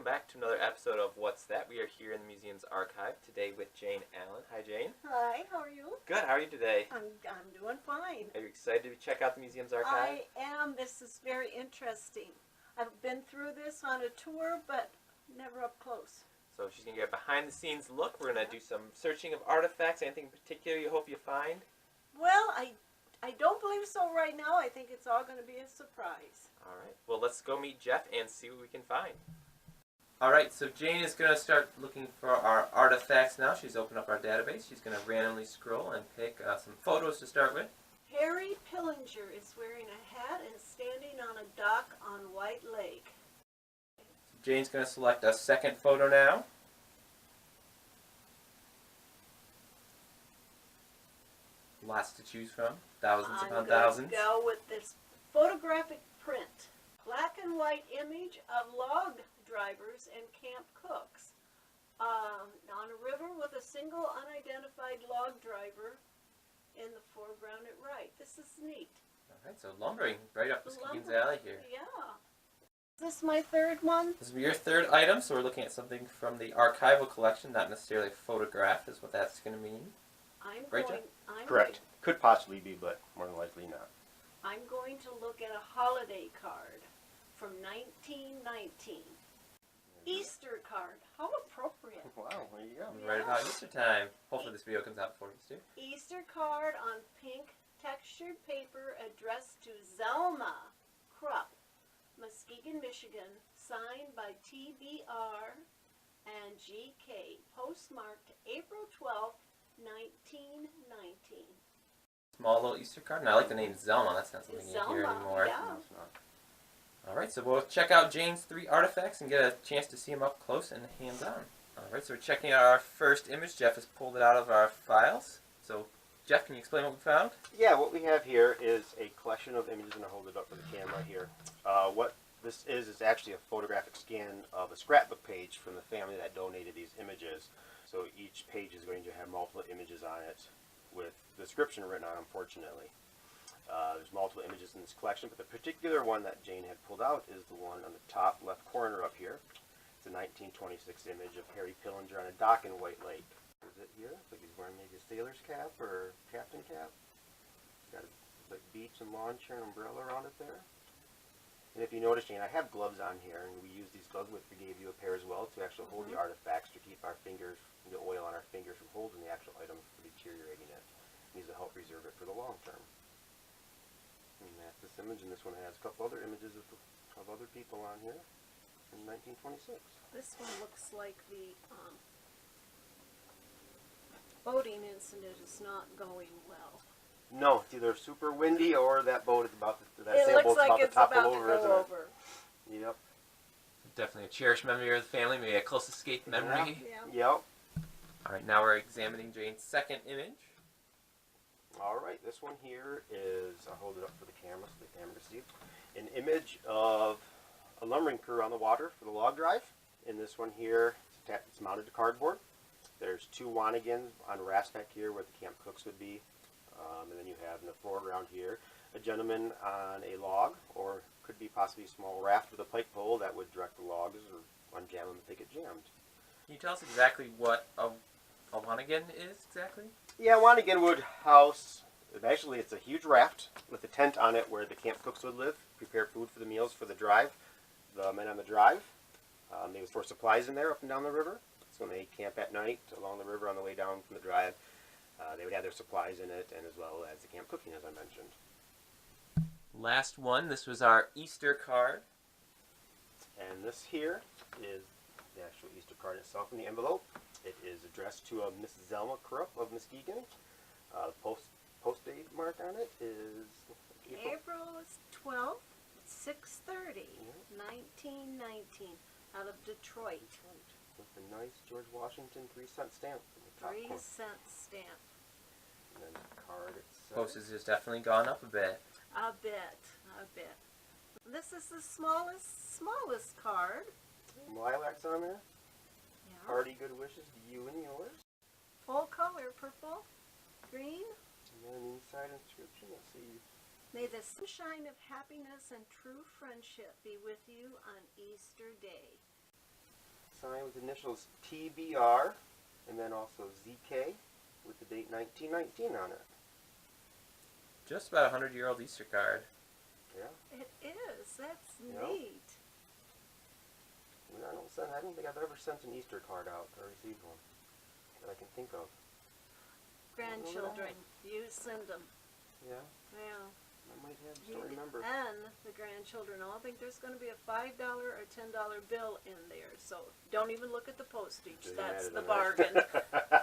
welcome back to another episode of What's That? We are here in the museum's archive today with Jane Allen. Hi, Jane. Hi, how are you? Good. How are you today? I'm doing fine. Are you excited to check out the museum's archive? I am. This is very interesting. I've been through this on a tour, but never up close. So she's going to get a behind-the-scenes look. We're going to do some searching of artifacts. Anything in particular you hope you find? Well, I don't believe so right now. I think it's all going to be a surprise. All right. Well, let's go meet Jeff and see what we can find. All right, so Jane is going to start looking for our artifacts now. She's opened up our database. She's going to randomly scroll and pick some photos to start with. Harry Pillinger is wearing a hat and standing on a dock on White Lake. So Jane's going to select a second photo now. Lots to choose from. Thousands upon thousands. I'm going to go with this photographic print. Black and white image of log drivers and camp cooks on a river with a single unidentified log driver in the foreground at right. This is neat. All right, so lumbering right up Muskegon's alley here. Yeah. Is this my third one? This will be your third item, so we're looking at something from the archival collection, not necessarily a photograph is what that's going to mean. Correct. Could possibly be, but more than likely not. I'm going to look at a holiday card from 1919. Easter card. How appropriate. Wow, there you go. Right about Easter time. Hopefully this video comes out before Easter. Easter card on pink textured paper addressed to Zelma Krupp, Muskegon, Michigan, signed by TBR and GK, postmarked April 12th, 1919. Small little Easter card, and I like the name Zelma. That's not something you hear anymore. Yeah. No, it's not. Alright, so we'll check out Jane's 3 artifacts and get a chance to see them up close and hands-on. Alright, so we're checking out our first image. Jeff has pulled it out of our files. So, Jeff, can you explain what we found? Yeah, what we have here is a collection of images, and I'll hold it up for the camera here. What this is actually a photographic scan of a scrapbook page from the family that donated these images. So each page is going to have multiple images on it with description written on, unfortunately. There's multiple images in this collection, but the particular one that Jane had pulled out is the one on the top left corner up here. It's a 1926 image of Harry Pillinger on a dock in White Lake. Is it here? Looks like he's wearing maybe a sailor's cap or captain cap. Got a like beach and lawn chair and umbrella around it there. And if you notice, Jane, I have gloves on here, and we use these gloves, which we gave you a pair as well, to actually hold the artifacts, to keep our fingers, the oil on our fingers from holding the actual items from deteriorating it. It needs to help preserve it for the long term. And that's this image, and this one has a couple other images of other people on here in 1926. This one looks like the boating incident is not going well. No, it's either super windy or that boat is about to, that It sailboat's looks like about to it's topple about to over, go isn't over. it? Yep. Definitely a cherished memory of the family, maybe a close escape memory. Yeah. Yep. Alright, now we're examining Jane's second image. Alright, this one here is, I'll hold it up for the camera so the camera can see it, an image of a lumbering crew on the water for the log drive. In this one here, it's mounted to cardboard. There's 2 Wanigans on raft back here where the camp cooks would be. And then you have in the foreground here a gentleman on a log, or could be possibly a small raft with a pike pole that would direct the logs or unjam them if they get jammed. Can you tell us exactly what a Wanigan is exactly? Yeah, Wanigan would house, actually it's a huge raft with a tent on it where the camp cooks would live, prepare food for the meals for the drive, the men on the drive. They would store supplies in there up and down the river. So when they camp at night along the river on the way down from the drive, they would have their supplies in it, and as well as the camp cooking, as I mentioned. Last one, this was our Easter card. And this here is the actual Easter card itself in the envelope. It is addressed to Miss Zelma Krupp of Muskegon. Post date mark on it is April 12th, 6:30, 1919, out of Detroit. With the nice George Washington 3-cent stamp in the top 3-cent stamp. And then the card itself. Postage has definitely gone up a bit. A bit. This is the smallest card. Lilacs on there. Yeah. Hearty good wishes to you and yours. Full color, purple, green. And then an inside inscription. Let's see. May the sunshine of happiness and true friendship be with you on Easter Day. signed with initials TBR and then also ZK with the date 1919 on it. Just about 100-year-old Easter card. Yeah. It is. That's Yep. neat. I don't think I've ever sent an Easter card out or received one that I can think of. Grandchildren, you send them. Yeah, Yeah. I might have, just don't remember. And the grandchildren all think there's going to be a $5 or $10 bill in there. So don't even look at the postage. Doesn't That's matter the then, right? bargain.